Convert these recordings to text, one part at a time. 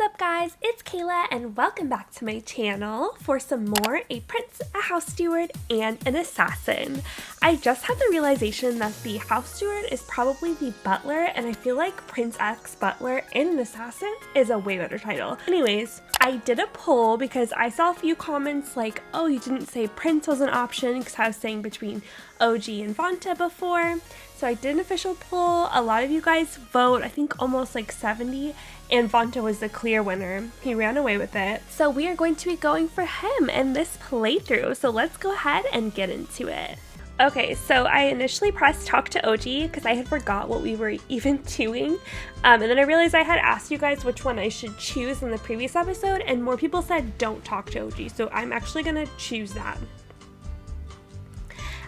up guys, it's Kayla and welcome back to my channel for some more A Prince, a House Steward, and an Assassin. I just had the realization that the House Steward is probably the Butler, and I feel like Prince X Butler and an Assassin is a way better title. Anyways, I did a poll because I saw a few comments like, oh, you didn't say Prince was an option because I was saying between OG and Vantaa before. So I did an official poll. A lot of you guys vote, I think almost like 70, and Vantaa was the clear winner. He ran away with it. So we are going to be going for him in this playthrough. So let's go ahead and get into it. Okay, so I initially pressed talk to OG because I had forgot what we were even doing. And then I realized I had asked you guys which one I should choose in the previous episode, and more people said don't talk to OG. So I'm actually gonna choose that.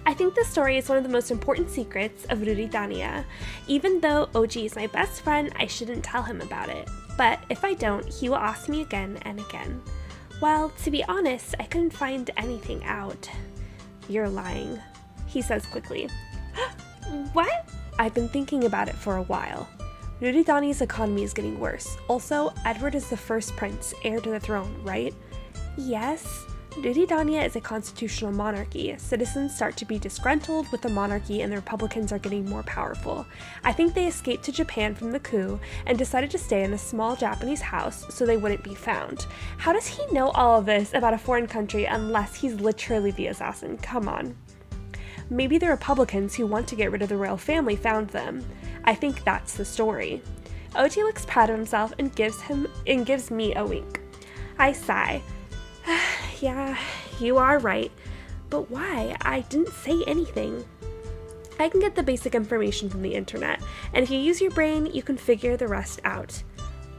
I think this story is one of the most important secrets of Ruridania. Even though OG is my best friend, I shouldn't tell him about it. But if I don't, he will ask me again and again. Well, to be honest, I couldn't find anything out. You're lying, he says quickly. What? I've been thinking about it for a while. Ruridania's economy is getting worse. Also, Edward is the first prince, heir to the throne, right? Yes. Ruridania is a constitutional monarchy. Citizens start to be disgruntled with the monarchy and the Republicans are getting more powerful. I think they escaped to Japan from the coup and decided to stay in a small Japanese house so they wouldn't be found. How does he know all of this about a foreign country unless he's literally the assassin? Come on. Maybe the Republicans who want to get rid of the royal family found them. I think that's the story. OG looks proud of himself and gives me a wink. I sigh. Yeah, you are right. But why? I didn't say anything. I can get the basic information from the internet, and if you use your brain, you can figure the rest out.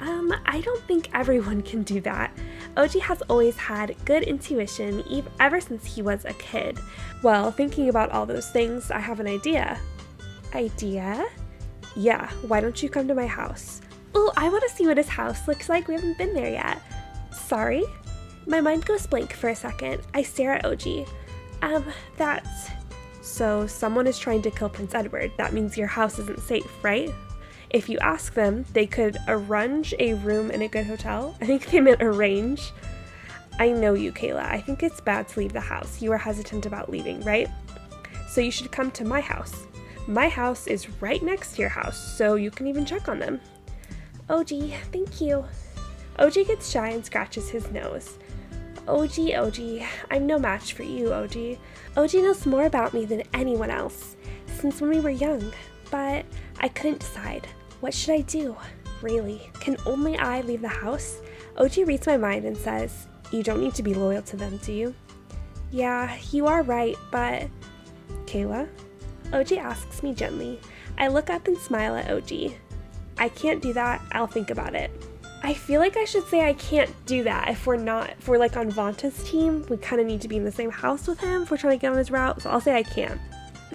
I don't think everyone can do that. OG has always had good intuition ever since he was a kid. Well, thinking about all those things, I have an idea. Idea? Yeah, why don't you come to my house? Oh, I want to see what his house looks like. We haven't been there yet. Sorry? My mind goes blank for a second. I stare at OG. That's... So someone is trying to kill Prince Edward. That means your house isn't safe, right? If you ask them, they could arrange a room in a good hotel. I think they meant arrange. I know you, Kayla. I think it's bad to leave the house. You are hesitant about leaving, right? So you should come to my house. My house is right next to your house, so you can even check on them. OG, thank you. OG gets shy and scratches his nose. OG, I'm no match for you, OG. OG knows more about me than anyone else, since when we were young, but I couldn't decide. What should I do? Really? Can only I leave the house? OG reads my mind and says, you don't need to be loyal to them, do you? Yeah, you are right, but... Kayla? OG asks me gently. I look up and smile at OG. I can't do that, I'll think about it. I feel like I should say I can't do that if we're like on Vantaa's team. We kind of need to be in the same house with him if we're trying to get on his route, so I'll say I can't.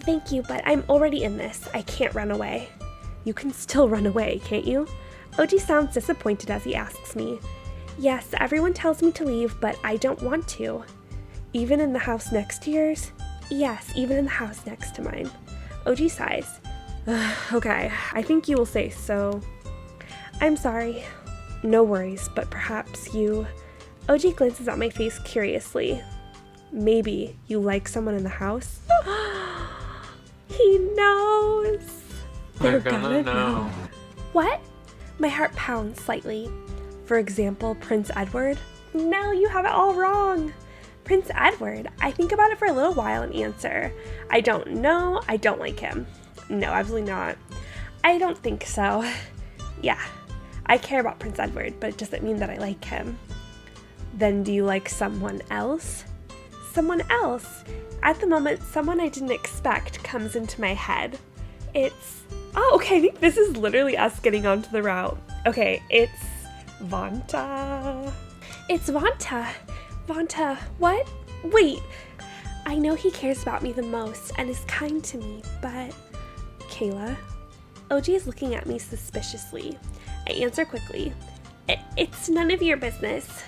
Thank you, but I'm already in this. I can't run away. You can still run away, can't you? OG sounds disappointed as he asks me. Yes, everyone tells me to leave, but I don't want to. Even in the house next to yours? Yes, even in the house next to mine. OG sighs. Okay, I think you will say so. I'm sorry. No worries, but perhaps you... OG glances at my face curiously. Maybe you like someone in the house? He knows! They're gonna know. What? My heart pounds slightly. For example, Prince Edward? No, you have it all wrong! Prince Edward. I think about it for a little while and answer. I don't know. I don't like him. No, absolutely not. I don't think so. Yeah. I care about Prince Edward, but it doesn't mean that I like him. Then do you like someone else? Someone else? At the moment, someone I didn't expect comes into my head. It's... Oh, okay, I think this is literally us getting onto the route. Okay, it's Vantaa. It's Vantaa. Vantaa, what? Wait. I know he cares about me the most and is kind to me, but... Kayla? OG is looking at me suspiciously. I answer quickly. It's none of your business.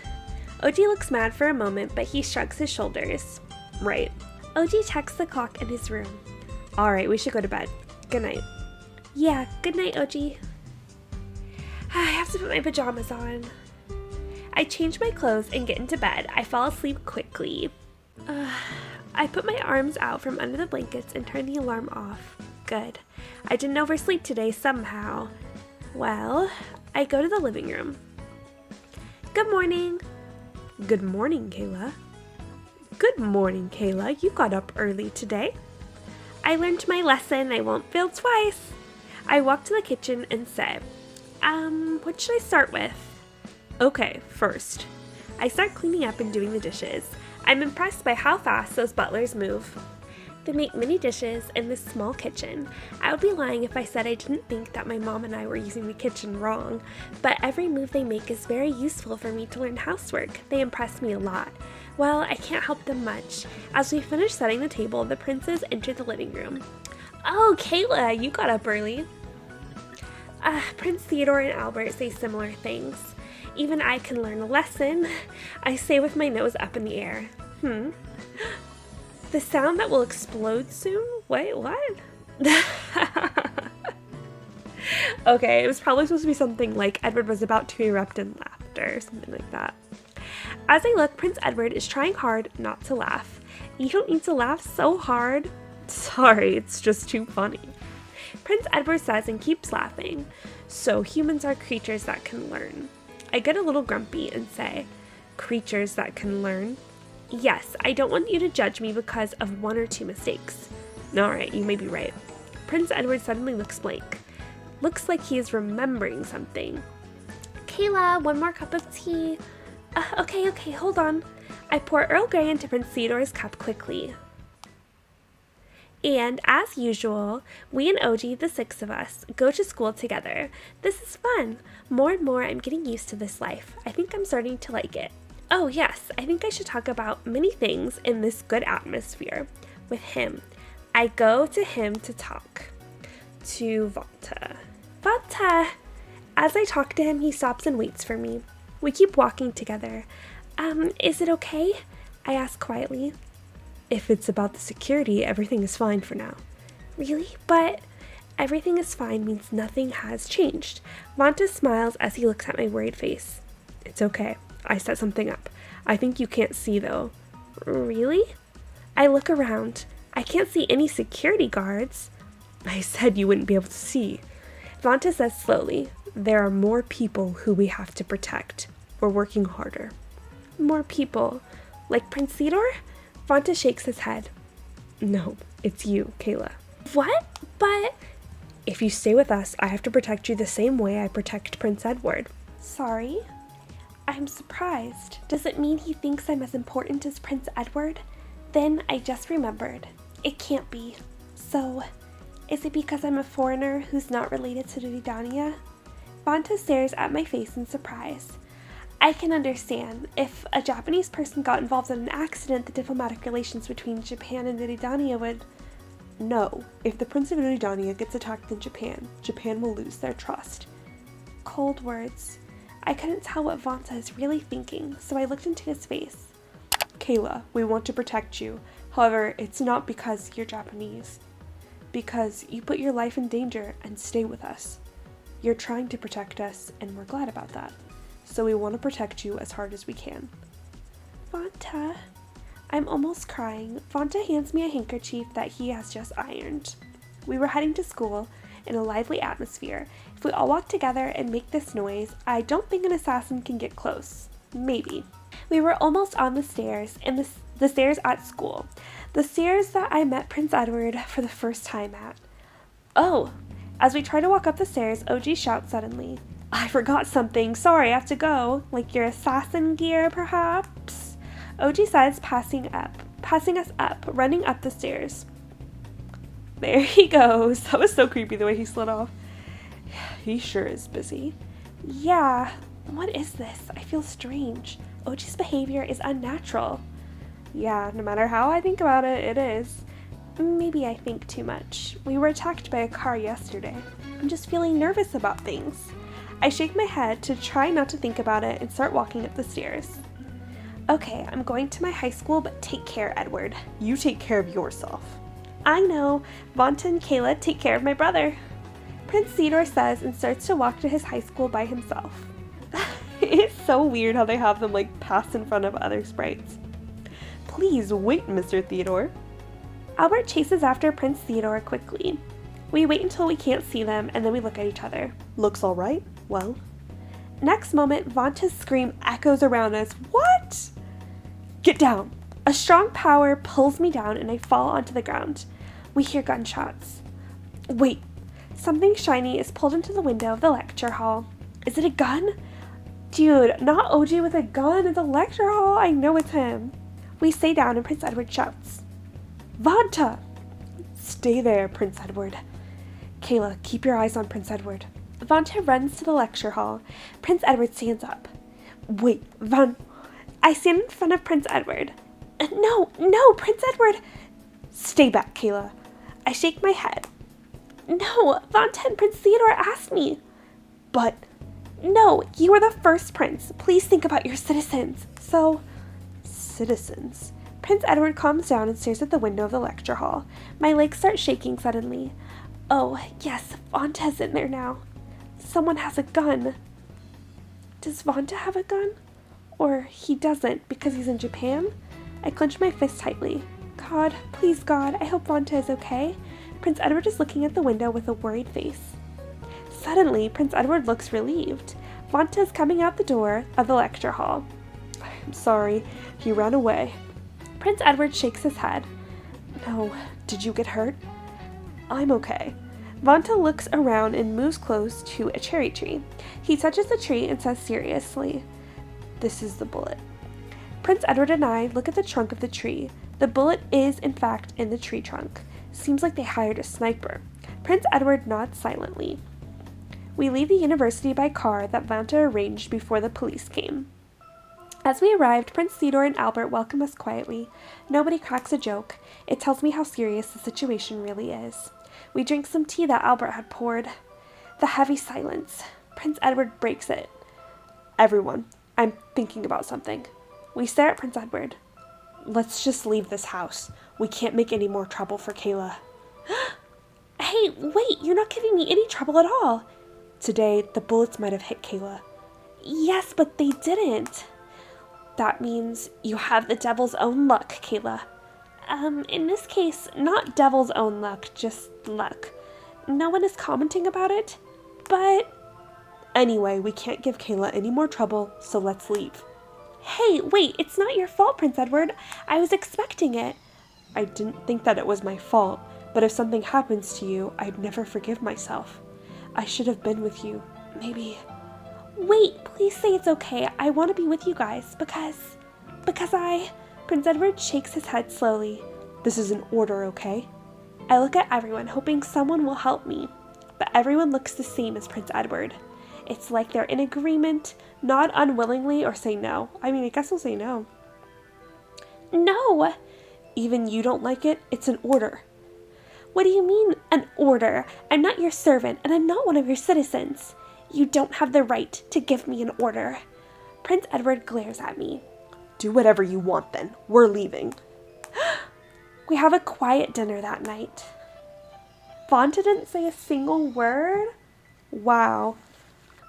OG looks mad for a moment, but he shrugs his shoulders. Right. OG checks the clock in his room. Alright, we should go to bed. Good night. Yeah, good night, OG. I have to put my pajamas on. I change my clothes and get into bed. I fall asleep quickly. I put my arms out from under the blankets and turn the alarm off. Good. I didn't oversleep today somehow. Well, I go to the living room. Good morning. Good morning, Kayla. Good morning, Kayla. You got up early today. I learned my lesson. I won't fail twice. I walk to the kitchen and say, what should I start with? Okay, first. I start cleaning up and doing the dishes. I'm impressed by how fast those butlers move. They make many dishes in this small kitchen. I would be lying if I said I didn't think that my mom and I were using the kitchen wrong, but every move they make is very useful for me to learn housework. They impress me a lot. Well, I can't help them much. As we finish setting the table, the princes enter the living room. Oh, Kayla, you got up early. Prince Theodore and Albert say similar things. Even I can learn a lesson, I say with my nose up in the air. The sound that will explode soon? Wait, what? Okay, it was probably supposed to be something like Edward was about to erupt in laughter, or something like that. As I look, Prince Edward is trying hard not to laugh. You don't need to laugh so hard. Sorry, it's just too funny. Prince Edward says and keeps laughing. So humans are creatures that can learn. I get a little grumpy and say, Creatures that can learn? Yes, I don't want you to judge me because of 1 or 2 mistakes. Alright, you may be right. Prince Edward suddenly looks blank. Looks like he is remembering something. Kayla, 1 more cup of tea. Okay, hold on. I pour Earl Grey into Prince Theodore's cup quickly. And, as usual, we and OG, the 6 of us, go to school together. This is fun. More and more, I'm getting used to this life. I think I'm starting to like it. Oh yes, I think I should talk about many things in this good atmosphere with him. I go to him to talk. To Vantaa. Vantaa! As I talk to him, he stops and waits for me. We keep walking together. Is it okay? I ask quietly. If it's about the security, everything is fine for now. Really? But everything is fine means nothing has changed. Vantaa smiles as he looks at my worried face. It's okay. I set something up. I think you can't see though. Really? I look around. I can't see any security guards. I said you wouldn't be able to see. Vantaa says slowly. There are more people who we have to protect. We're working harder. More people? Like Prince Theodore? Vantaa shakes his head. No, it's you, Kayla. What? But... If you stay with us, I have to protect you the same way I protect Prince Edward. Sorry? I'm surprised. Does it mean he thinks I'm as important as Prince Edward? Then I just remembered. It can't be. So, is it because I'm a foreigner who's not related to Duridania? Vantaa stares at my face in surprise. I can understand. If a Japanese person got involved in an accident, the diplomatic relations between Japan and Duridania would... No. If the Prince of Duridania gets attacked in Japan, Japan will lose their trust. Cold words. I couldn't tell what Vantaa is really thinking, so I looked into his face. Kayla, we want to protect you. However, it's not because you're Japanese. Because you put your life in danger and stay with us. You're trying to protect us, and we're glad about that. So we want to protect you as hard as we can. Vantaa. I'm almost crying. Vantaa hands me a handkerchief that he has just ironed. We were heading to school in a lively atmosphere. If we all walk together and make this noise, I don't think an assassin can get close. Maybe. We were almost on the stairs, and the stairs at school. The stairs that I met Prince Edward for the first time at. Oh! As we try to walk up the stairs, OG shouts suddenly. I forgot something. Sorry, I have to go. Like your assassin gear, perhaps? OG says, passing us up, running up the stairs. There he goes. That was so creepy the way he slid off. He sure is busy. Yeah. What is this? I feel strange. OG's behavior is unnatural. Yeah, no matter how I think about it, it is. Maybe I think too much. We were attacked by a car yesterday. I'm just feeling nervous about things. I shake my head to try not to think about it and start walking up the stairs. Okay, I'm going to my high school, but take care, Edward. You take care of yourself. I know. Vantaa and Kayla take care of my brother. Prince Theodore says and starts to walk to his high school by himself. It's so weird how they have them like pass in front of other sprites. Please wait, Mr. Theodore. Albert chases after Prince Theodore quickly. We wait until we can't see them, and then we look at each other. Looks all right. Well. Next moment, Vanta's scream echoes around us. What? Get down. A strong power pulls me down, and I fall onto the ground. We hear gunshots. Wait. Something shiny is pulled into the window of the lecture hall. Is it a gun? Dude, not OG with a gun in the lecture hall. I know it's him. We stay down, and Prince Edward shouts, Vanta! Stay there, Prince Edward. Kayla, keep your eyes on Prince Edward. Vanta runs to the lecture hall. Prince Edward stands up. Wait, I stand in front of Prince Edward. No, Prince Edward! Stay back, Kayla. I shake my head. No, Vanta and Prince Theodore asked me. But... No, you are the first prince. Please think about your citizens. Citizens? Prince Edward calms down and stares at the window of the lecture hall. My legs start shaking suddenly. Oh, yes, Vanta's in there now. Someone has a gun. Does Vanta have a gun? Or he doesn't because he's in Japan? I clench my fist tightly. God, please God, I hope Vanta is okay. Prince Edward is looking at the window with a worried face. Suddenly, Prince Edward looks relieved. Vanta is coming out the door of the lecture hall. I'm sorry, he ran away. Prince Edward shakes his head. No, did you get hurt? I'm okay. Vanta looks around and moves close to a cherry tree. He touches the tree and says seriously, This is the bullet. Prince Edward and I look at the trunk of the tree. The bullet is, in fact, in the tree trunk. Seems like they hired a sniper. Prince Edward nods silently. We leave the university by car that Vanta arranged before the police came. As we arrived, Prince Theodore and Albert welcome us quietly. Nobody cracks a joke. It tells me how serious the situation really is. We drink some tea that Albert had poured. The heavy silence. Prince Edward breaks it. Everyone, I'm thinking about something. We stare at Prince Edward. Let's just leave this house. We can't make any more trouble for Kayla. Hey, wait, you're not giving me any trouble at all. Today, the bullets might have hit Kayla. Yes, but they didn't. That means you have the devil's own luck, Kayla. In this case, not devil's own luck, just luck. No one is commenting about it, but... Anyway, we can't give Kayla any more trouble, so let's leave. Hey, wait, it's not your fault, Prince Edward. I was expecting it. I didn't think that it was my fault, but if something happens to you, I'd never forgive myself. I should have been with you. Maybe... Wait, please say it's okay. I want to be with you guys, because I... Prince Edward shakes his head slowly. This is an order, okay? I look at everyone, hoping someone will help me, but everyone looks the same as Prince Edward. It's like they're in agreement, nod unwillingly, or say no. I mean, I guess I'll say no. No! Even you don't like it? It's an order. What do you mean, an order? I'm not your servant, and I'm not one of your citizens. You don't have the right to give me an order. Prince Edward glares at me. Do whatever you want then. We're leaving. We have a quiet dinner that night. Vanta didn't say a single word? Wow.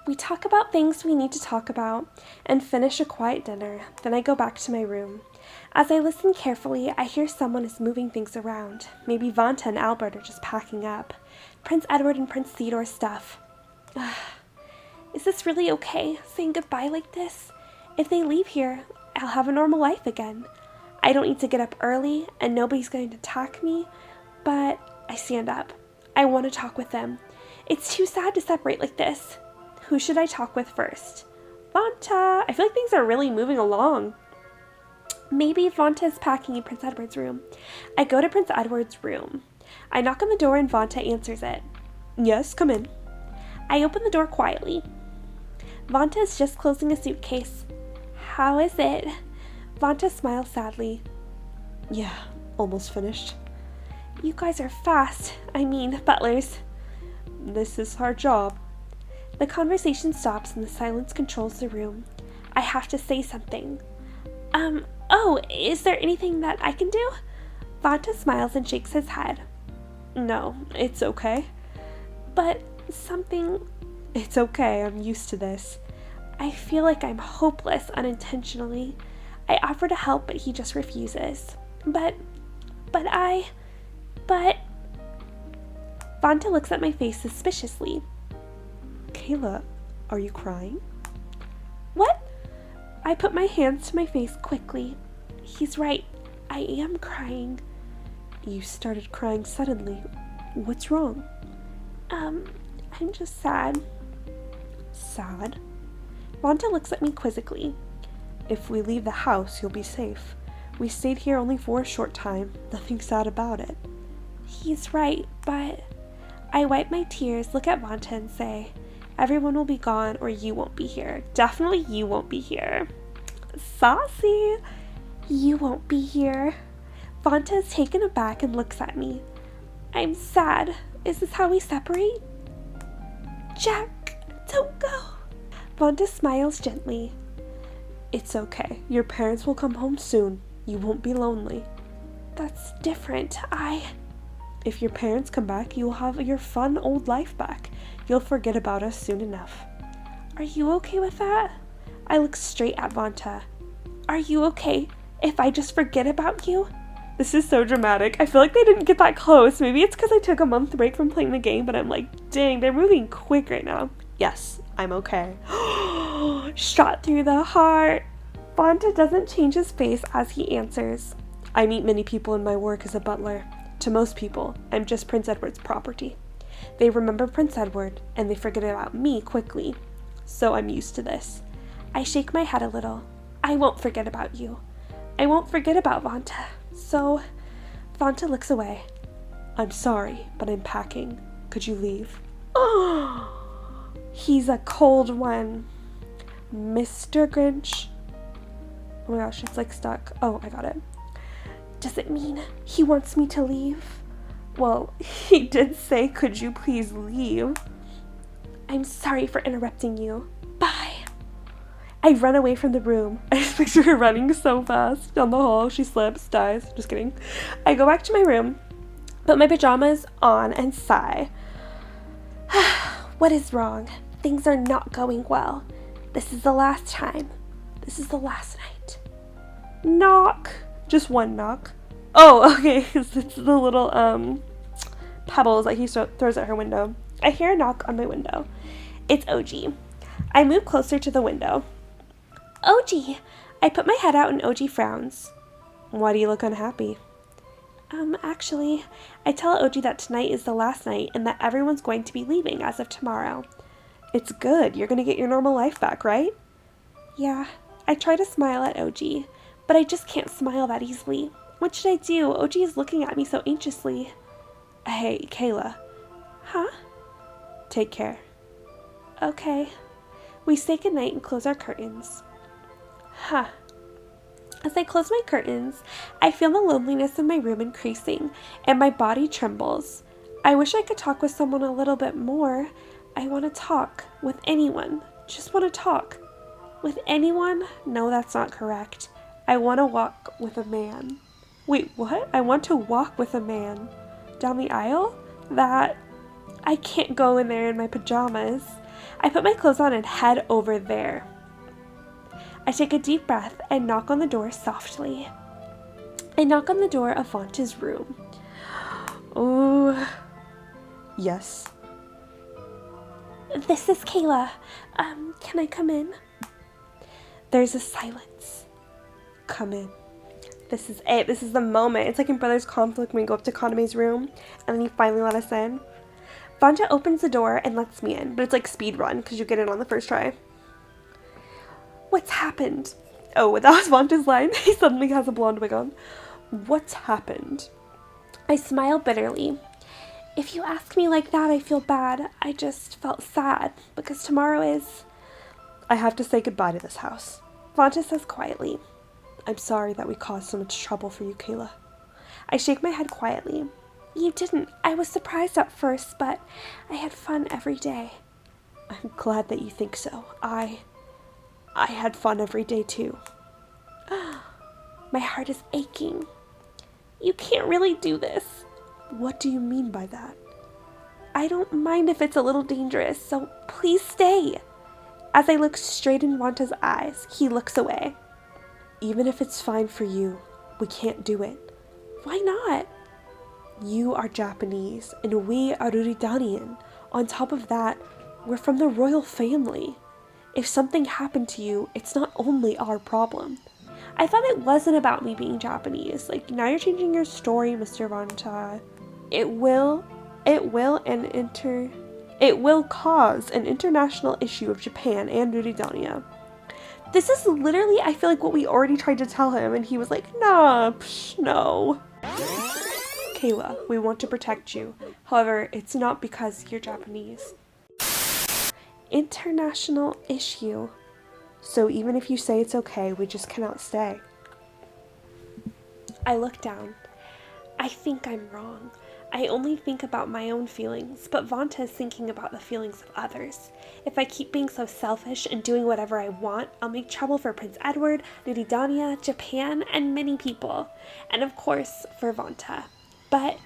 We talk about things we need to talk about and finish a quiet dinner. Then I go back to my room. As I listen carefully, I hear someone is moving things around. Maybe Vanta and Albert are just packing up. Prince Edward and Prince Theodore's stuff. Is this really okay, saying goodbye like this? If they leave here, I'll have a normal life again. I don't need to get up early, and nobody's going to attack me, but I stand up. I want to talk with them. It's too sad to separate like this. Who should I talk with first? Vanta! I feel like things are really moving along. Maybe Vanta is packing in Prince Edward's room. I go to Prince Edward's room. I knock on the door and Vanta answers it. Yes, come in. I open the door quietly. Vanta is just closing a suitcase. How is it? Vanta smiles sadly. Yeah, almost finished. You guys are fast. I mean, butlers. This is our job. The conversation stops and the silence controls the room. I have to say something. Oh, is there anything that I can do? Vanta smiles and shakes his head. No, it's okay. But something... It's okay, I'm used to this. I feel like I'm hopeless unintentionally. I offer to help, but he just refuses. But... Vantaa looks at my face suspiciously. Kayla, are you crying? What? I put my hands to my face quickly. He's right. I am crying. You started crying suddenly. What's wrong? I'm just sad. Sad? Vantaa looks at me quizzically. If we leave the house, you'll be safe. We stayed here only for a short time. Nothing sad about it. He's right, but... I wipe my tears, look at Vantaa and say, everyone will be gone or you won't be here. Definitely you won't be here. Saucy! You won't be here. Vantaa is taken aback and looks at me. I'm sad. Is this how we separate? Jack, don't go. Vantaa smiles gently. It's okay. Your parents will come home soon. You won't be lonely. That's different. If your parents come back, you will have your fun old life back. You'll forget about us soon enough. Are you okay with that? I look straight at Vantaa. Are you okay if I just forget about you? This is so dramatic. I feel like they didn't get that close. Maybe it's because I took a month break from playing the game, but I'm like, dang, they're moving quick right now. Yes, I'm okay. Shot through the heart. Vantaa doesn't change his face as he answers. I meet many people in my work as a butler. To most people, I'm just Prince Edward's property. They remember Prince Edward, and they forget about me quickly. So I'm used to this. I shake my head a little. I won't forget about you. I won't forget about Vantaa. So, Vantaa looks away. I'm sorry, but I'm packing. Could you leave? Oh, he's a cold one. Mr. Grinch. Oh my gosh, it's like stuck. Oh, I got it. Does it mean he wants me to leave? Well, he did say, could you please leave? I'm sorry for interrupting you. Bye. I run away from the room. I just picture her running so fast down the hall. She slips, dies. Just kidding. I go back to my room, put my pajamas on, and sigh. What is wrong? Things are not going well. This is the last time. This is the last night. Knock. Just one knock. Oh, okay. It's the little pebbles that he throws at her window. I hear a knock on my window. It's OG. I move closer to the window. OG! I put my head out and OG frowns. Why do you look unhappy? Actually, I tell OG that tonight is the last night and that everyone's going to be leaving as of tomorrow. It's good. You're going to get your normal life back, right? Yeah. I try to smile at OG, but I just can't smile that easily. What should I do? OG is looking at me so anxiously. Hey, Kayla. Huh? Take care. Okay. We say goodnight and close our curtains. Huh. As I close my curtains, I feel the loneliness in my room increasing, and my body trembles. I wish I could talk with someone a little bit more. I want to talk with anyone. Just want to talk. With anyone? No, that's not correct. I want to walk with a man. Wait, what? I want to walk with a man. Down the aisle? I can't go in there in my pajamas. I put my clothes on and head over there. I take a deep breath and knock on the door softly. I knock on the door of Vantaa's room. Oh, yes. This is Kayla. Can I come in? There's a silence. Come in. This is it. This is the moment. It's like in Brothers Conflict when we go up to Kaname's room and then he finally let us in. Vantaa opens the door and lets me in, but it's like speed run because you get in on the first try. What's happened? Oh, that was Vantaa's line. He suddenly has a blonde wig on. What's happened? I smile bitterly. If you ask me like that, I feel bad. I just felt sad because tomorrow is... I have to say goodbye to this house. Vantaa says quietly. I'm sorry that we caused so much trouble for you, Kayla. I shake my head quietly. You didn't. I was surprised at first, but I had fun every day. I'm glad that you think so. I had fun every day too. My heart is aching. You can't really do this. What do you mean by that? I don't mind if it's a little dangerous, so please stay. As I look straight in Vanta's eyes, he looks away. Even if it's fine for you, we can't do it. Why not? You are Japanese, and we are Ruritanian. On top of that, we're from the royal family. If something happened to you, it's not only our problem. I thought it wasn't about me being Japanese. Like, now you're changing your story, Mr. Vantaa. It will cause an international issue of Japan and Ruritania. This is literally, I feel like, what we already tried to tell him, and he was like, nah, no. Kayla, we want to protect you. However, it's not because you're Japanese. International issue. So even if you say it's okay, we just cannot stay. I look down. I think I'm wrong. I only think about my own feelings, but Vantaa is thinking about the feelings of others. If I keep being so selfish and doing whatever I want, I'll make trouble for Prince Edward, Ruritania, Japan, and many people. And of course, for Vantaa. But,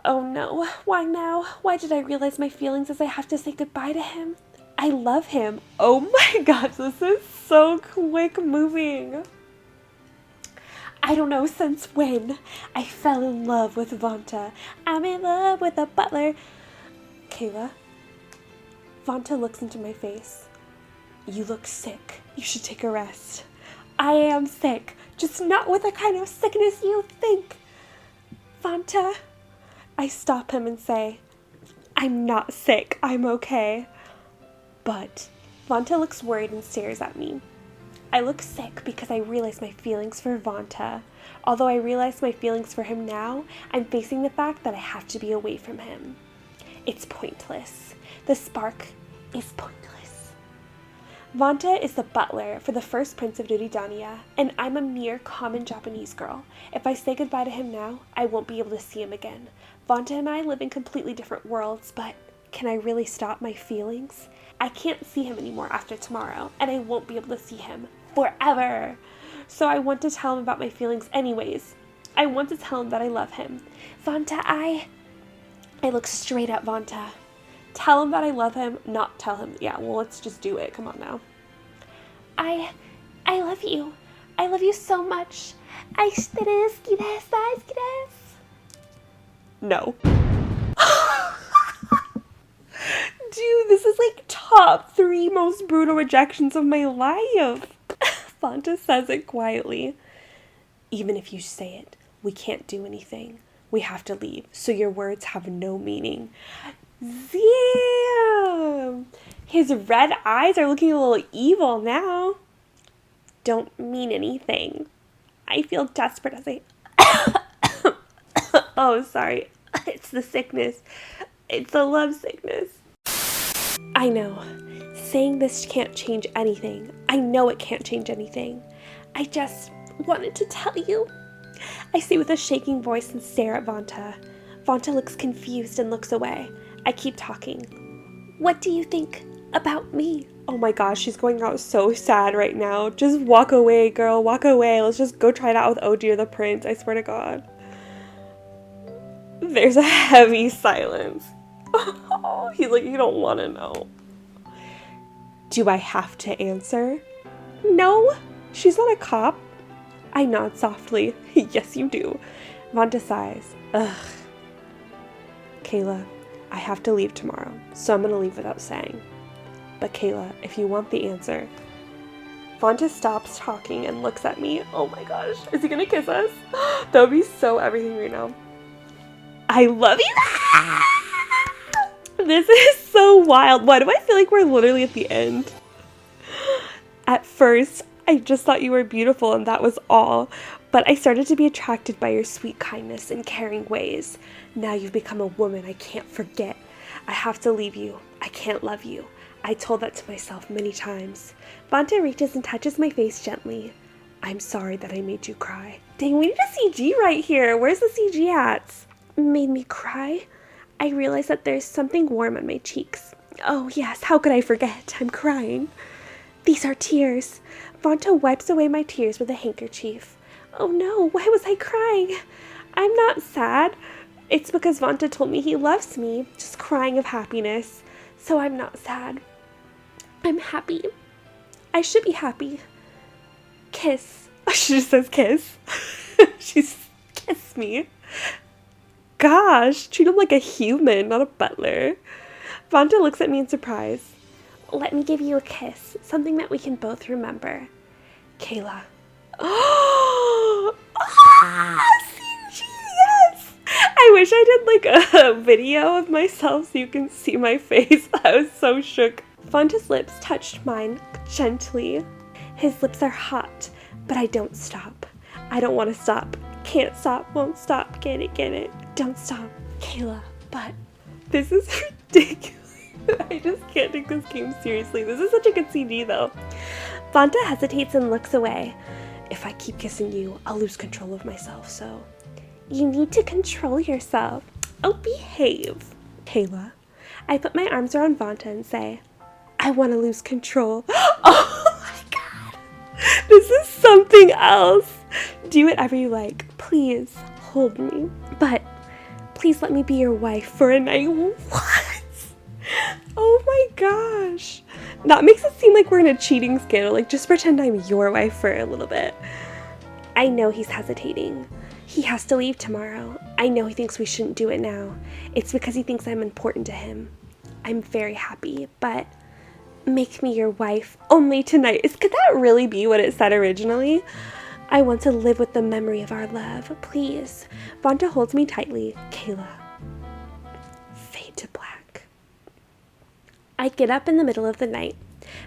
oh no, why now? Why did I realize my feelings as I have to say goodbye to him? I love him. Oh my gosh, this is so quick moving. I don't know since when I fell in love with Vantaa. I'm in love with a butler. Kayla, Vantaa looks into my face. You look sick. You should take a rest. I am sick, just not with the kind of sickness you think. Vantaa, I stop him and say, I'm not sick. I'm okay. But Vantaa looks worried and stares at me. I look sick because I realize my feelings for Vantaa. Although I realize my feelings for him now, I'm facing the fact that I have to be away from him. It's pointless. The spark is pointless. Vantaa is the butler for the first prince of Ruritania, and I'm a mere common Japanese girl. If I say goodbye to him now, I won't be able to see him again. Vantaa and I live in completely different worlds, but can I really stop my feelings? I can't see him anymore after tomorrow, and I won't be able to see him forever. So I want to tell him about my feelings anyways. I want to tell him that I love him. Vantaa, I look straight at Vantaa. Tell him that I love him, not tell him. Yeah, well, let's just do it. Come on now. I love you. I love you so much. No. Dude, this is like top 3 most brutal rejections of my life. Vantaa says it quietly. Even if you say it, we can't do anything. We have to leave, so your words have no meaning. Damn! His red eyes are looking a little evil now. Don't mean anything. I feel desperate as I... Oh, sorry. It's the sickness. It's the love sickness. I know. Saying this can't change anything. I know it can't change anything. I just wanted to tell you. I say with a shaking voice and stare at Vantaa. Vantaa looks confused and looks away. I keep talking. What do you think about me? Oh my gosh, she's going out so sad right now. Just walk away, girl. Walk away. Let's just go try it out with OG or the prince. I swear to God. There's a heavy silence. He's like, you don't want to know. Do I have to answer? No, she's not a cop. I nod softly. Yes, you do. Vantaa sighs. Ugh. Kayla, I have to leave tomorrow, so I'm going to leave without saying. But Kayla, if you want the answer... Vantaa stops talking and looks at me. Oh my gosh, is he going to kiss us? That would be so everything right now. I love you! This is so wild. Why do I feel like we're literally at the end? At first, I just thought you were beautiful and that was all. But I started to be attracted by your sweet kindness and caring ways. Now you've become a woman I can't forget. I have to leave you. I can't love you. I told that to myself many times. Vantaa reaches and touches my face gently. I'm sorry that I made you cry. Dang, we need a CG right here. Where's the CG at? Made me cry? I realize that there's something warm on my cheeks. Oh yes, how could I forget? I'm crying. These are tears. Vantaa wipes away my tears with a handkerchief. Oh no, why was I crying? I'm not sad. It's because Vantaa told me he loves me, just crying of happiness. So I'm not sad. I'm happy. I should be happy. Kiss. She just says kiss. She's kiss me. Gosh, treat him like a human, not a butler. Vantaa looks at me in surprise. Let me give you a kiss, something that we can both remember. Kayla. Oh, CG, yes! I wish I did like a video of myself so you can see my face. I was so shook. Vantaa's lips touched mine gently. His lips are hot, but I don't stop. I don't want to stop. Can't stop, won't stop. Get it. Don't stop. Kayla, but this is ridiculous. I just can't take this game seriously. This is such a good CD though. Vantaa hesitates and looks away. If I keep kissing you, I'll lose control of myself, so... You need to control yourself. Oh, behave. Kayla. I put my arms around Vantaa and say, I want to lose control. Oh my god. This is something else. Do whatever you like. Please hold me. But please let me be your wife for a night. What? Oh my gosh. That makes it seem like we're in a cheating scandal. Like, just pretend I'm your wife for a little bit. I know he's hesitating. He has to leave tomorrow. I know he thinks we shouldn't do it now. It's because he thinks I'm important to him. I'm very happy, but make me your wife only tonight. Could that really be what it said originally? I want to live with the memory of our love. Please. Vantaa holds me tightly. Kayla. Fade to black. I get up in the middle of the night.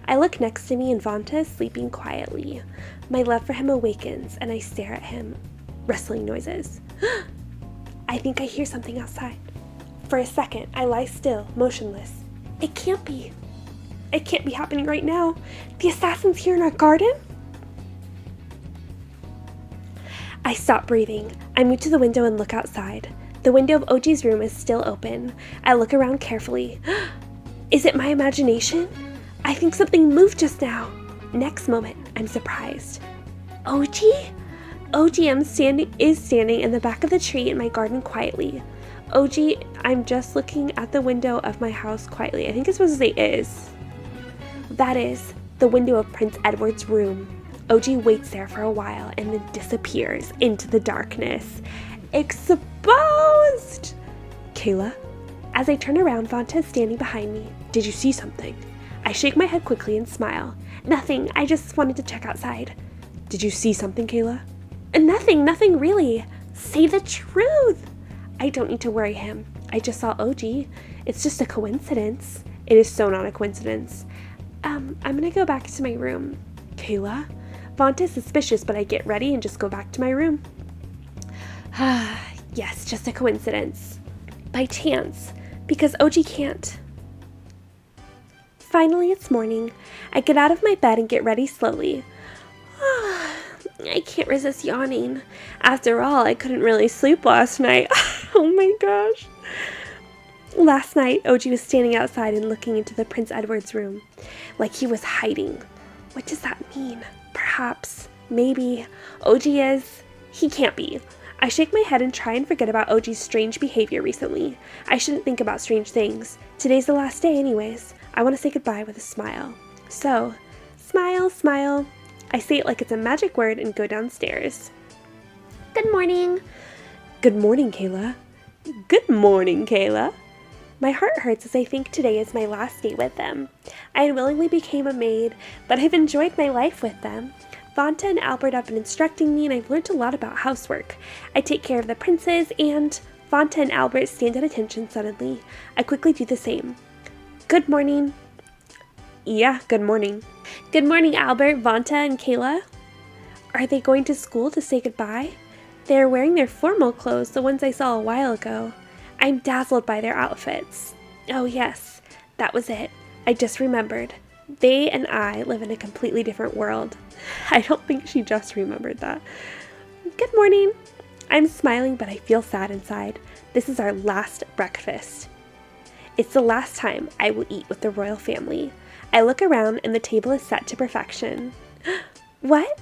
I look next to me and Vantaa is sleeping quietly. My love for him awakens and I stare at him. Rustling noises. I think I hear something outside. For a second, I lie still, motionless. It can't be. It can't be happening right now. The assassin's here in our garden? I stop breathing. I move to the window and look outside. The window of OG's room is still open. I look around carefully. Is it my imagination? I think something moved just now. Next moment, I'm surprised. OG? OG is standing in the back of the tree in my garden quietly. OG, I'm just looking at the window of my house quietly. I think it's supposed to say is. That is the window of Prince Edward's room. OG waits there for a while and then disappears into the darkness. Exposed! Kayla? As I turn around, Vantaa is standing behind me. Did you see something? I shake my head quickly and smile. Nothing, I just wanted to check outside. Did you see something, Kayla? Nothing really. Say the truth. I don't need to worry him. I just saw OG. It's just a coincidence. It is so not a coincidence. I'm gonna go back to my room. Kayla? Vantaa is suspicious, but I get ready and just go back to my room. Yes, just a coincidence. By chance, because OG can't. Finally, it's morning. I get out of my bed and get ready slowly. I can't resist yawning. After all, I couldn't really sleep last night. Oh my gosh. Last night, OG was standing outside and looking into the Prince Edward's room, like he was hiding. What does that mean? Perhaps, maybe, OG is... He can't be. I shake my head and try and forget about OG's strange behavior recently. I shouldn't think about strange things. Today's the last day anyways. I want to say goodbye with a smile. So, smile, smile. I say it like it's a magic word and go downstairs. Good morning. Good morning, Kayla. Good morning, Kayla. My heart hurts as I think today is my last day with them. I unwillingly became a maid, but I've enjoyed my life with them. Vantaa and Albert have been instructing me and I've learned a lot about housework. I take care of the princes and Vantaa and Albert stand at attention suddenly. I quickly do the same. Good morning. Yeah, good morning. Good morning, Albert, Vantaa, and Kayla. Are they going to school to say goodbye? They are wearing their formal clothes, the ones I saw a while ago. I'm dazzled by their outfits. Oh yes, that was it. I just remembered. They and I live in a completely different world. I don't think she just remembered that. Good morning. I'm smiling, but I feel sad inside. This is our last breakfast. It's the last time I will eat with the royal family. I look around and the table is set to perfection. What?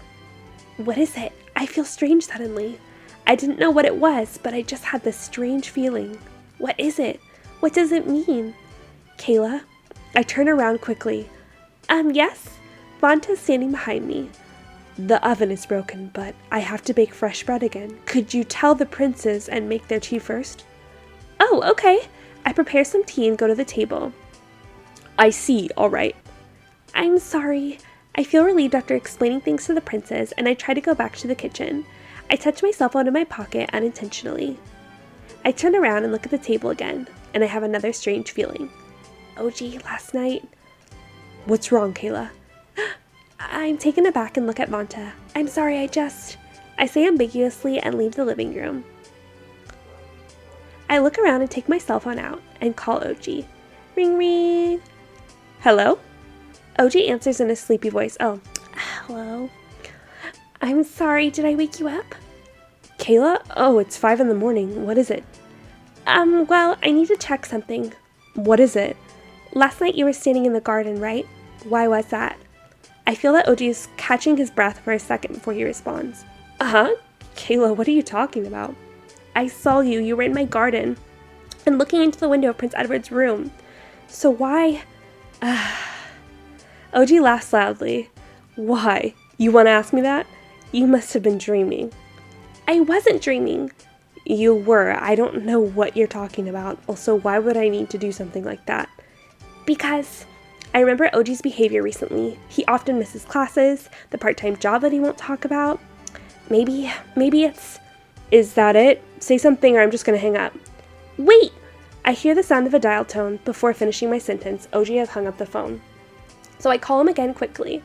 What is it? I feel strange suddenly. I didn't know what it was, but I just had this strange feeling. What is it? What does it mean? Kayla? I turn around quickly. Yes? Vanta's standing behind me. The oven is broken, but I have to bake fresh bread again. Could you tell the princes and make their tea first? Oh, okay. I prepare some tea and go to the table. I see, all right. I'm sorry. I feel relieved after explaining things to the princes, and I try to go back to the kitchen. I touch my cell phone in my pocket unintentionally. I turn around and look at the table again, and I have another strange feeling. OG, last night... What's wrong, Kayla? I'm taken aback and look at Vanta. I'm sorry, I say ambiguously and leave the living room. I look around and take my cell phone out and call OG. Ring, ring. Hello? OG answers in a sleepy voice. Oh, hello. I'm sorry, did I wake you up? Kayla? Oh, it's 5 in the morning. What is it? Well, I need to check something. What is it? Last night you were standing in the garden, right? Why was that? I feel that OG is catching his breath for a second before he responds. Uh-huh. Kayla, what are you talking about? I saw you. You were in my garden and looking into the window of Prince Edward's room. So why... OG laughs loudly. Why? You want to ask me that? You must have been dreaming. I wasn't dreaming. You were. I don't know what you're talking about. Also, why would I need to do something like that? Because I remember OG's behavior recently. He often misses classes, the part-time job that he won't talk about. Maybe it's... Is that it? Say something or I'm just gonna hang up. Wait! I hear the sound of a dial tone. Before finishing my sentence, OG has hung up the phone. So I call him again quickly.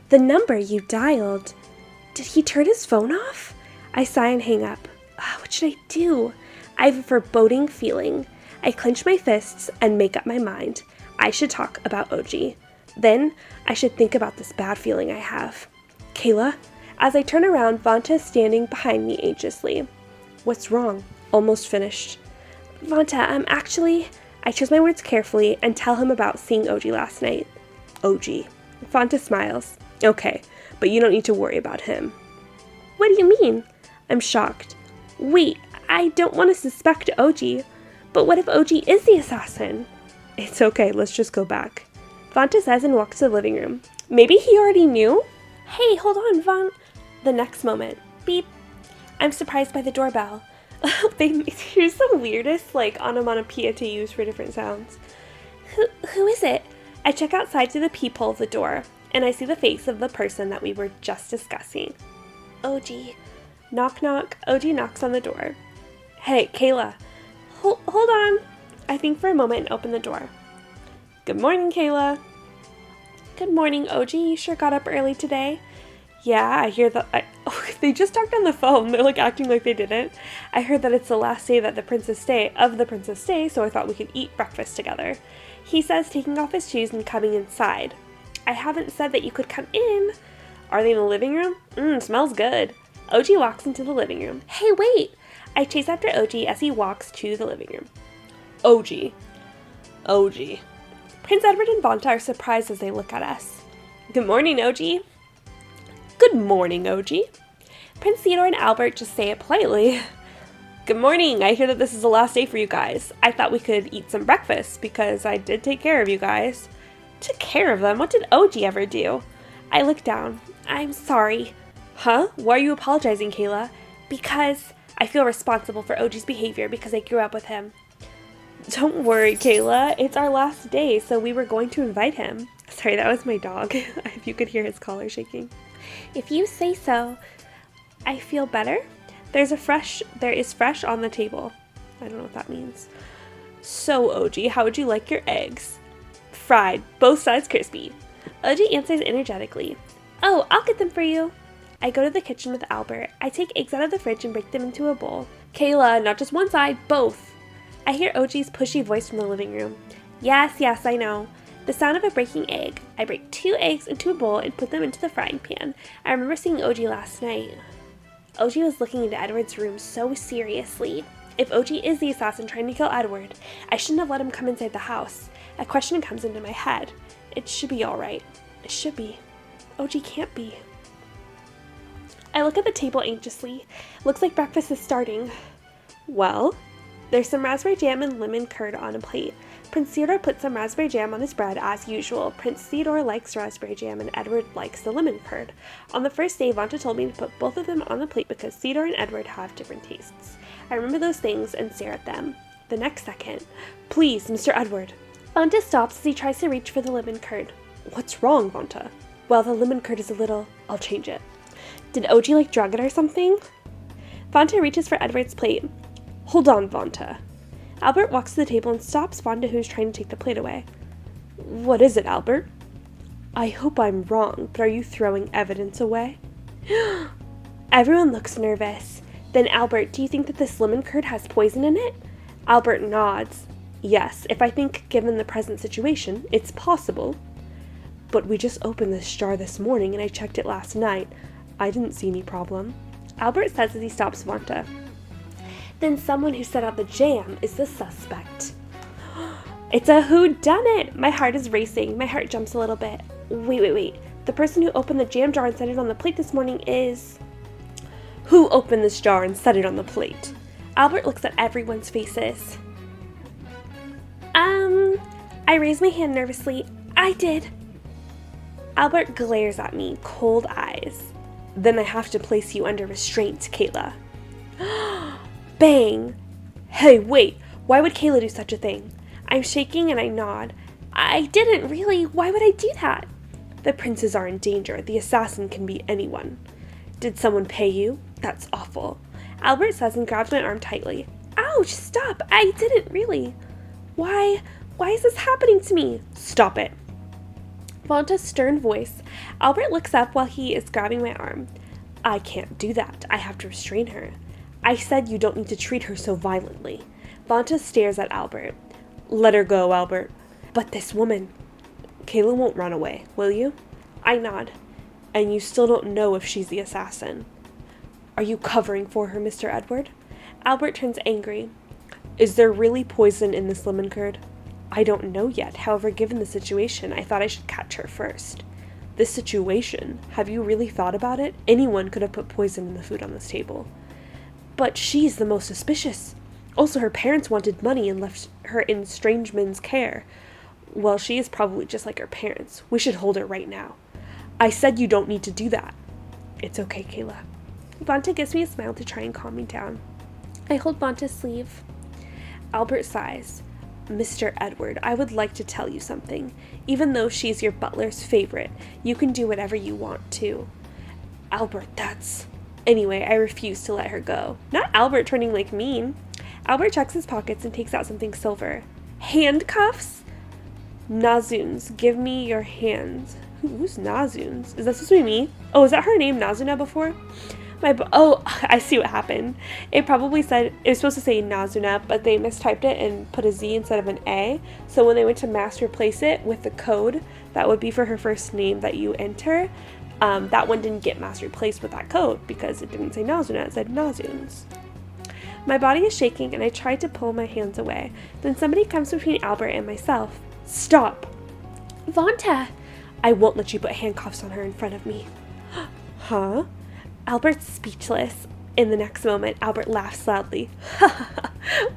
The number you dialed. Did he turn his phone off? I sigh and hang up. What should I do? I have a foreboding feeling. I clench my fists and make up my mind. I should talk about OG. Then I should think about this bad feeling I have. Kayla? As I turn around, Vanta is standing behind me anxiously. What's wrong? Almost finished. Vanta, actually... I choose my words carefully and tell him about seeing OG last night. OG. Vanta smiles. Okay, but you don't need to worry about him. What do you mean? I'm shocked. Wait, I don't want to suspect OG. But what if OG is the assassin? It's okay, let's just go back. Vanta says and walks to the living room. Maybe he already knew? Hey, hold on, The next moment, beep. I'm surprised by the doorbell. Here's the weirdest, onomatopoeia to use for different sounds. Who is it? I check outside through the peephole of the door, and I see the face of the person that we were just discussing. OG. Knock, knock. OG knocks on the door. Hey, Kayla. Hold on. I think for a moment and open the door. Good morning, Kayla. Good morning, OG. You sure got up early today? Yeah, I hear that. They just talked on the phone. They're acting like they didn't. I heard that it's the last day that the princess stay, so I thought we could eat breakfast together. He says, taking off his shoes and coming inside. I haven't said that you could come in. Are they in the living room? Smells good. OG walks into the living room. Hey, wait! I chase after OG as he walks to the living room. OG. Prince Edward and Vantaa are surprised as they look at us. Good morning, OG. Good morning, OG. Prince Theodore and Albert just say it politely. Good morning. I hear that this is the last day for you guys. I thought we could eat some breakfast because I did take care of you guys. Took care of them? What did OG ever do? I look down. I'm sorry. Huh? Why are you apologizing, Kayla? Because I feel responsible for OG's behavior because I grew up with him. Don't worry, Kayla. It's our last day, so we were going to invite him. Sorry, that was my dog. If you could hear his collar shaking. If you say so. I feel better. There is fresh on the table. I don't know what that means. So, OG, how would you like your eggs? Fried, both sides crispy. OG answers energetically. Oh, I'll get them for you. I go to the kitchen with Albert. I take eggs out of the fridge and break them into a bowl. Kayla, not just one side, both. I hear OG's pushy voice from the living room. Yes, I know. The sound of a breaking egg. I break 2 eggs into a bowl and put them into the frying pan. I remember seeing OG last night. OG was looking into Edward's room so seriously. If OG is the assassin trying to kill Edward, I shouldn't have let him come inside the house. A question comes into my head. It should be alright. It should be. OG can't be. I look at the table anxiously. Looks like breakfast is starting. Well, there's some raspberry jam and lemon curd on a plate. Prince Theodore put some raspberry jam on his bread as usual. Prince Theodore likes raspberry jam and Edward likes the lemon curd. On the first day, Vantaa told me to put both of them on the plate because Theodore and Edward have different tastes. I remember those things and stare at them. The next second, please, Mr. Edward. Vantaa stops as he tries to reach for the lemon curd. What's wrong, Vantaa? Well, the lemon curd is a little... I'll change it. Did OG drug it or something? Vantaa reaches for Edward's plate. Hold on, Vantaa. Albert walks to the table and stops Vantaa, who's trying to take the plate away. What is it, Albert? I hope I'm wrong, but are you throwing evidence away? Everyone looks nervous. Then Albert, do you think that this lemon curd has poison in it? Albert nods. Yes, if I think given the present situation, it's possible. But we just opened this jar this morning and I checked it last night. I didn't see any problem. Albert says as he stops Vantaa. Then someone who set out the jam is the suspect. It's a whodunit! My heart is racing. My heart jumps a little bit. Wait. The person who opened the jam jar and set it on the plate this morning is... Who opened this jar and set it on the plate? Albert looks at everyone's faces. I raise my hand nervously. I did. Albert glares at me, cold eyes. Then I have to place you under restraint, Kayla. Bang! Hey, wait! Why would Kayla do such a thing? I'm shaking and I nod. I didn't really. Why would I do that? The princes are in danger. The assassin can be anyone. Did someone pay you? That's awful. Albert says and grabs my arm tightly. Ouch! Stop! I didn't really. Why is this happening to me? Stop it. Vanta's stern voice. Albert looks up while he is grabbing my arm. I can't do that. I have to restrain her. I said you don't need to treat her so violently. Vantaa stares at Albert. Let her go, Albert. But this woman... Kayla won't run away, will you? I nod. And you still don't know if she's the assassin. Are you covering for her, Mr. Edward? Albert turns angry. Is there really poison in this lemon curd? I don't know yet. However, given the situation, I thought I should catch her first. This situation? Have you really thought about it? Anyone could have put poison in the food on this table. But she's the most suspicious. Also, her parents wanted money and left her in strange men's care. Well, she is probably just like her parents. We should hold her right now. I said you don't need to do that. It's okay, Kayla. Vantaa gives me a smile to try and calm me down. I hold Vanta's sleeve. Albert sighs. Mr. Edward, I would like to tell you something. Even though she's your butler's favorite, you can do whatever you want to. Albert, that's... Anyway, I refuse to let her go. Not Albert turning mean. Albert checks his pockets and takes out something silver. Handcuffs? Nazuns, give me your hands. Who's Nazuns? Is that supposed to be me? Oh, is that her name, Nazuna, before? Oh, I see what happened. It was supposed to say Nazuna, but they mistyped it and put a Z instead of an A. So when they went to mass replace it with the code that would be for her first name that you enter, that one didn't get mass replaced with that code because it didn't say Nazuna, it said Nazuns. My body is shaking and I try to pull my hands away. Then somebody comes between Albert and myself. Stop! Vantaa! I won't let you put handcuffs on her in front of me. Huh? Albert's speechless. In the next moment, Albert laughs loudly.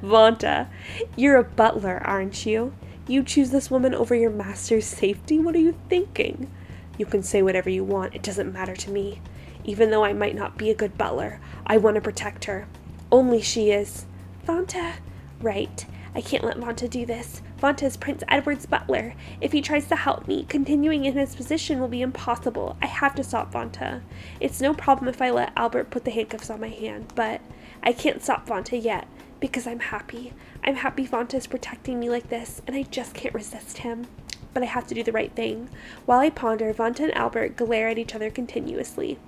Vantaa, you're a butler, aren't you? You choose this woman over your master's safety? What are you thinking? You can say whatever you want. It doesn't matter to me. Even though I might not be a good butler, I want to protect her. Only she is. Vantaa? Right. I can't let Vantaa do this. Vantaa is Prince Edward's butler. If he tries to help me, continuing in his position will be impossible. I have to stop Vantaa. It's no problem if I let Albert put the handcuffs on my hand, but I can't stop Vantaa yet, because I'm happy. I'm happy Vantaa is protecting me like this, and I just can't resist him. But I have to do the right thing. While I ponder, Vantaa and Albert glare at each other continuously.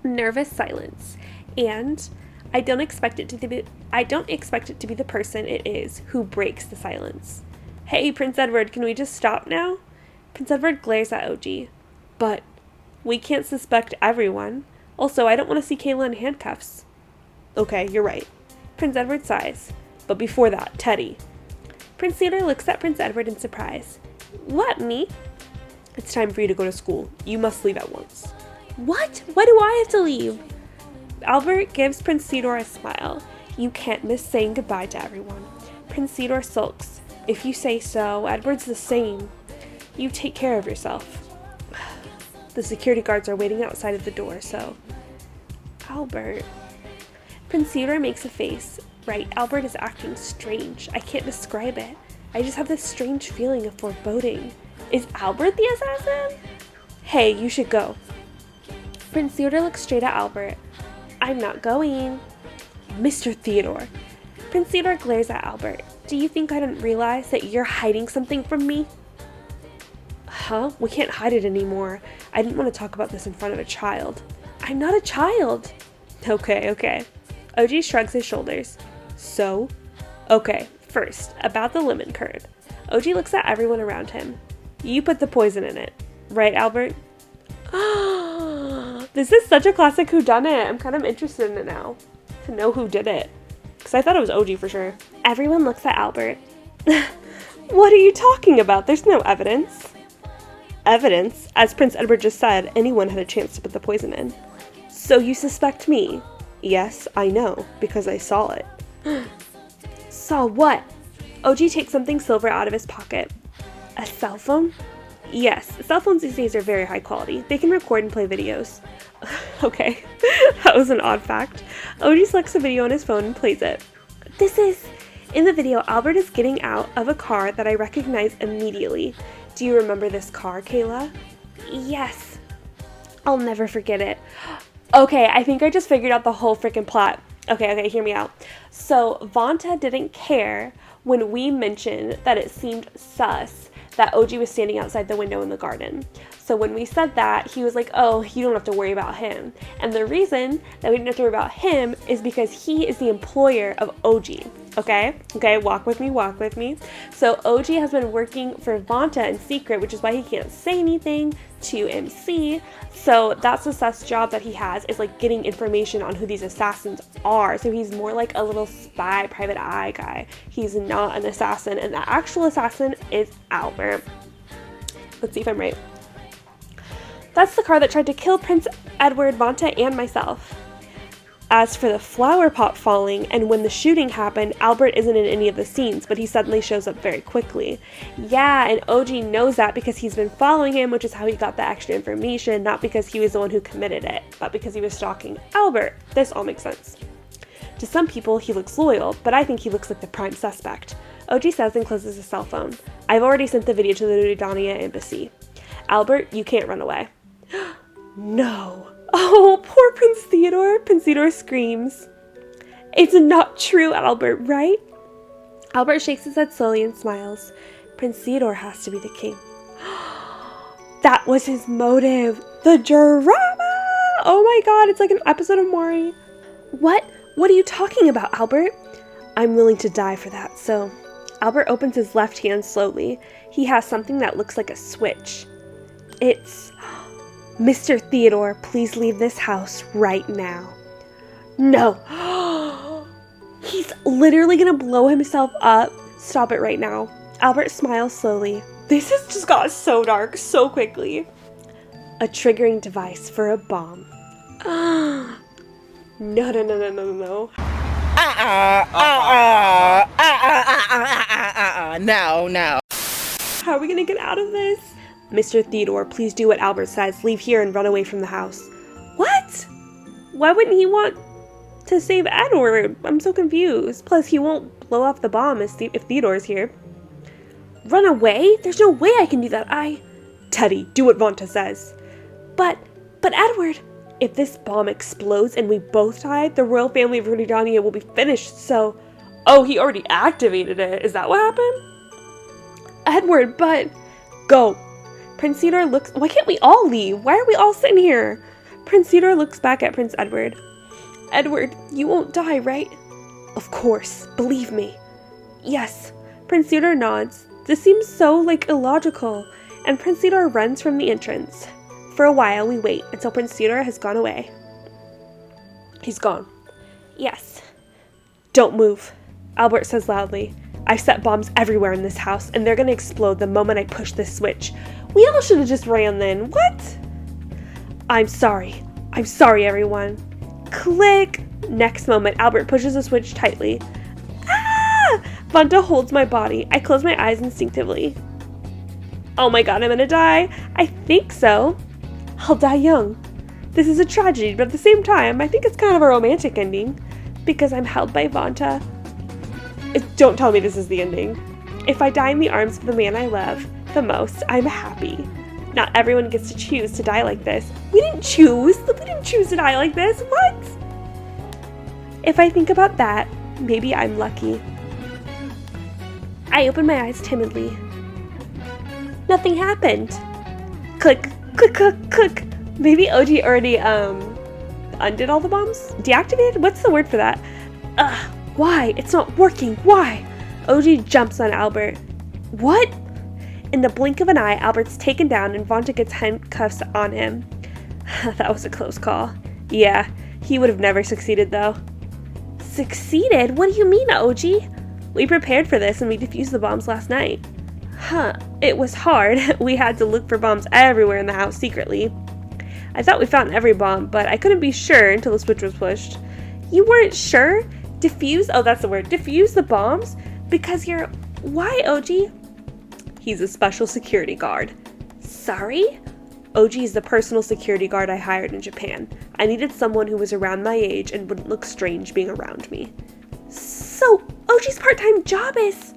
Nervous silence. And... I don't expect it to be the person it is who breaks the silence. Hey, Prince Edward, can we just stop now? Prince Edward glares at OG. But we can't suspect everyone. Also, I don't want to see Kayla in handcuffs. Okay, you're right. Prince Edward sighs. But before that, Teddy. Prince Theodore looks at Prince Edward in surprise. What, me? It's time for you to go to school. You must leave at once. What? Why do I have to leave? Albert gives Prince Theodore a smile. You can't miss saying goodbye to everyone. Prince Theodore sulks. If you say so, Edward's the same. You take care of yourself. The security guards are waiting outside of the door, so... Albert... Prince Theodore makes a face. Right, Albert is acting strange. I can't describe it. I just have this strange feeling of foreboding. Is Albert the assassin? Hey, you should go. Prince Theodore looks straight at Albert. I'm not going. Mr. Theodore. Prince Theodore glares at Albert. Do you think I didn't realize that you're hiding something from me? Huh? We can't hide it anymore. I didn't want to talk about this in front of a child. I'm not a child. Okay. OG shrugs his shoulders. So? Okay, first, about the lemon curd. OG looks at everyone around him. You put the poison in it. Right, Albert? This is such a classic whodunit. I'm kind of interested in it now. To know who did it. Because I thought it was OG for sure. Everyone looks at Albert. What are you talking about? There's no evidence. Evidence? As Prince Edward just said, anyone had a chance to put the poison in. So you suspect me? Yes, I know, because I saw it. Saw what? OG takes something silver out of his pocket. A cell phone? Yes, cell phones these days are very high quality. They can record and play videos. Okay, that was an odd fact. OG selects a video on his phone and plays it. In the video, Albert is getting out of a car that I recognize immediately. Do you remember this car, Kayla? Yes. I'll never forget it. Okay, I think I just figured out the whole freaking plot. Okay, hear me out. So, Vantaa didn't care when we mentioned that it seemed sus that OG was standing outside the window in the garden. So when we said that, he was like, oh, you don't have to worry about him. And the reason that we didn't have to worry about him is because he is the employer of OG. Okay, walk with me. So OG has been working for Vantaa in secret, which is why he can't say anything to MC. So that's the sus job that he has, is like getting information on who these assassins are. So he's more like a little spy, private eye guy. He's not an assassin, and the actual assassin is Albert. Let's see if I'm right. That's the car that tried to kill Prince Edward, Vantaa, and myself. As for the flower pot falling, and when the shooting happened, Albert isn't in any of the scenes, but he suddenly shows up very quickly. Yeah, and OG knows that because he's been following him, which is how he got the extra information, not because he was the one who committed it, but because he was stalking Albert. This all makes sense. To some people, he looks loyal, but I think he looks like the prime suspect. OG says and closes his cell phone. I've already sent the video to the Ruridania embassy. Albert, you can't run away. No. Oh, poor Prince Theodore. Prince Theodore screams. It's not true, Albert, right? Albert shakes his head slowly and smiles. Prince Theodore has to be the king. That was his motive. The drama! Oh my god, it's like an episode of Maury. What? What are you talking about, Albert? I'm willing to die for that, so... Albert opens his left hand slowly. He has something that looks like a switch. It's... Mr. Theodore, please leave this house right now. No. He's literally gonna blow himself up. Stop it right now. Albert smiles slowly. This has just got so dark so quickly. A triggering device for a bomb. No. No. How are we gonna get out of this? Mr. Theodore, please do what Albert says. Leave here and run away from the house. What? Why wouldn't he want to save Edward? I'm so confused. Plus, he won't blow off the bomb if Theodore's here. Run away? There's no way I can do that. Teddy, do what Vantaa says. But Edward... If this bomb explodes and we both die, the royal family of Ruridania will be finished, so... Oh, he already activated it. Is that what happened? Edward, but... Go. Prince Theodore looks... Why can't we all leave? Why are we all sitting here? Prince Theodore looks back at Prince Edward. Edward, you won't die, right? Of course. Believe me. Yes. Prince Theodore nods. This seems so, illogical. And Prince Theodore runs from the entrance. For a while, we wait until Prince Theodore has gone away. He's gone. Yes. Don't move, Albert says loudly. I've set bombs everywhere in this house, and they're gonna explode the moment I push this switch. We all should have just ran then. What? I'm sorry, everyone. Click! Next moment, Albert pushes the switch tightly. Ah! Vantaa holds my body. I close my eyes instinctively. Oh my god, I'm gonna die. I think so. I'll die young. This is a tragedy, but at the same time, I think it's kind of a romantic ending. Because I'm held by Vantaa. Don't tell me this is the ending. If I die in the arms of the man I love the most, I'm happy. Not everyone gets to choose to die like this. We didn't choose to die like this. What? If I think about that, maybe I'm lucky. I open my eyes timidly. Nothing happened. Click, click, click, click. Maybe OG already, undid all the bombs? Deactivated? What's the word for that? Why? It's not working. Why? OG jumps on Albert. What? In the blink of an eye, Albert's taken down and Vantaa gets handcuffs on him. That was a close call. Yeah, he would have never succeeded though. Succeeded? What do you mean, OG? We prepared for this and we defused the bombs last night. Huh, it was hard. We had to look for bombs everywhere in the house secretly. I thought we found every bomb, but I couldn't be sure until the switch was pushed. You weren't sure? Defuse? Oh, that's the word. Defuse the bombs? Because you're... Why, OG? He's a special security guard. Sorry? OG is the personal security guard I hired in Japan. I needed someone who was around my age and wouldn't look strange being around me. So, OG's part-time job is...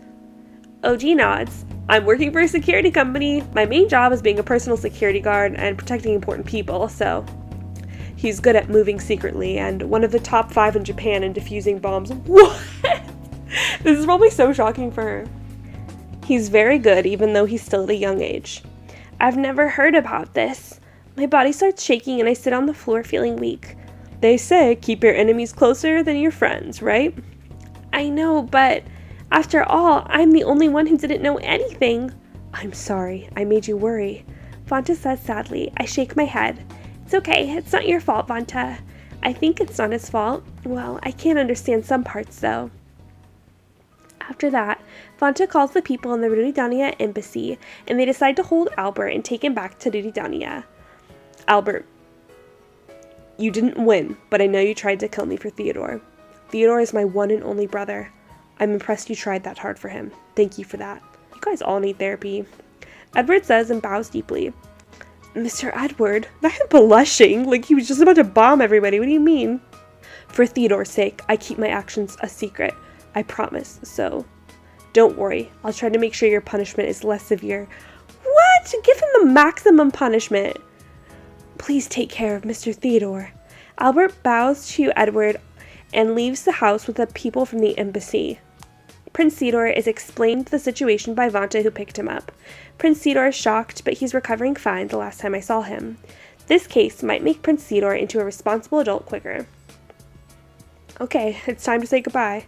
OG nods. I'm working for a security company. My main job is being a personal security guard and protecting important people, so... He's good at moving secretly and one of the top 5 in Japan in defusing bombs. What? This is probably so shocking for her. He's very good, even though he's still at a young age. I've never heard about this. My body starts shaking and I sit on the floor feeling weak. They say keep your enemies closer than your friends, right? I know, but after all, I'm the only one who didn't know anything. I'm sorry, I made you worry. Vantaa says sadly. I shake my head. It's okay, it's not your fault, Vantaa. I think it's not his fault. Well, I can't understand some parts, though. After that, Vantaa calls the people in the Ruridania embassy, and they decide to hold Albert and take him back to Ruridania. Albert, you didn't win, but I know you tried to kill me for Theodore. Theodore is my one and only brother. I'm impressed you tried that hard for him. Thank you for that. You guys all need therapy. Edward says and bows deeply. Mr. Edward, I'm blushing, like he was just about to bomb everybody. What do you mean? For Theodore's sake, I keep my actions a secret. I promise, so don't worry. I'll try to make sure your punishment is less severe. What? Give him the maximum punishment. Please take care of Mr. Theodore. Albert bows to Edward and leaves the house with the people from the embassy. Prince Theodore is explained the situation by Vantaa, who picked him up. Prince Theodore is shocked, but he's recovering fine the last time I saw him. This case might make Prince Theodore into a responsible adult quicker. Okay, it's time to say goodbye.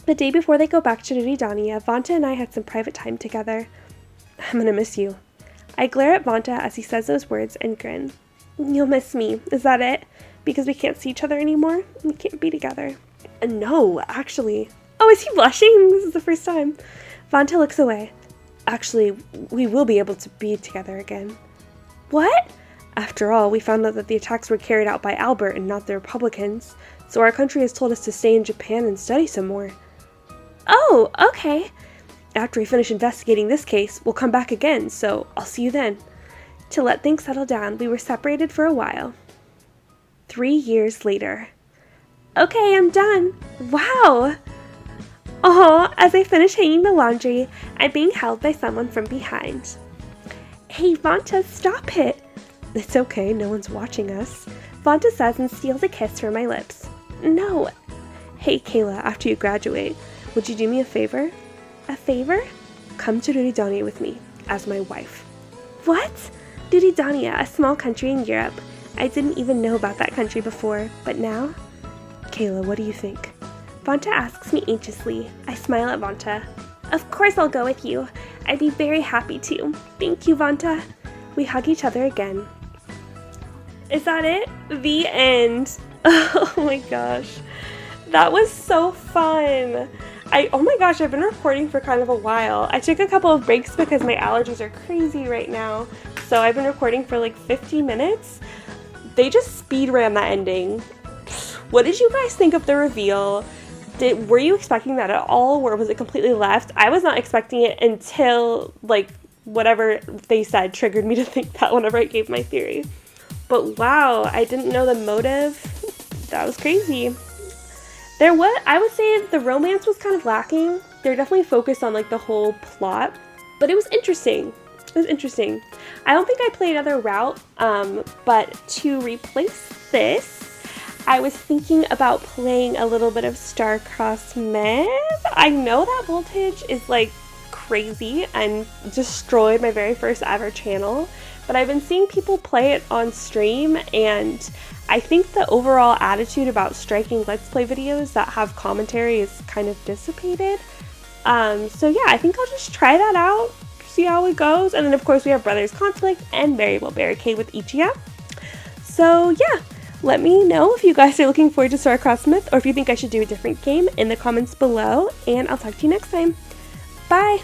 The day before they go back to Ruridania, Vantaa and I had some private time together. I'm gonna miss you. I glare at Vantaa as he says those words and grin. You'll miss me, is that it? Because we can't see each other anymore? We can't be together. No, actually. Oh, is he blushing? This is the first time. Vantaa looks away. Actually, we will be able to be together again. What? After all, we found out that the attacks were carried out by Albert and not the Republicans, so our country has told us to stay in Japan and study some more. Oh, okay. After we finish investigating this case, we'll come back again, so I'll see you then. To let things settle down, we were separated for a while. 3 years later. Okay, I'm done. Wow! Oh, as I finish hanging the laundry, I'm being held by someone from behind. Hey, Vantaa, stop it! It's okay, no one's watching us. Vantaa says and steals a kiss from my lips. No. Hey, Kayla, after you graduate, would you do me a favor? A favor? Come to Ruridania with me, as my wife. What? Ruridania, a small country in Europe. I didn't even know about that country before, but now? Kayla, what do you think? Vantaa asks me anxiously. I smile at Vantaa. Of course I'll go with you. I'd be very happy to. Thank you, Vantaa. We hug each other again. Is that it? The end. Oh my gosh. That was so fun. Oh my gosh, I've been recording for kind of a while. I took a couple of breaks because my allergies are crazy right now. So I've been recording for like 50 minutes. They just speed ran that ending. What did you guys think of the reveal? Were you expecting that at all, or was it completely left? I was not expecting it until, like, whatever they said triggered me to think that whenever I gave my theory. But wow, I didn't know the motive. That was crazy. I would say the romance was kind of lacking. They're definitely focused on, like, the whole plot, but it was interesting. I don't think I played another route, but to replace this, I was thinking about playing a little bit of Star-Crossed Myth. I know that voltage is, like, crazy and destroyed my very first ever channel, but I've been seeing people play it on stream, and I think the overall attitude about striking Let's Play videos that have commentary is kind of dissipated. So yeah, I think I'll just try that out, see how it goes, and then of course we have Brothers Conflict and Variable Barricade with Ichiya. So yeah, let me know if you guys are looking forward to Star-Crossed Myth, or if you think I should do a different game in the comments below, and I'll talk to you next time. Bye!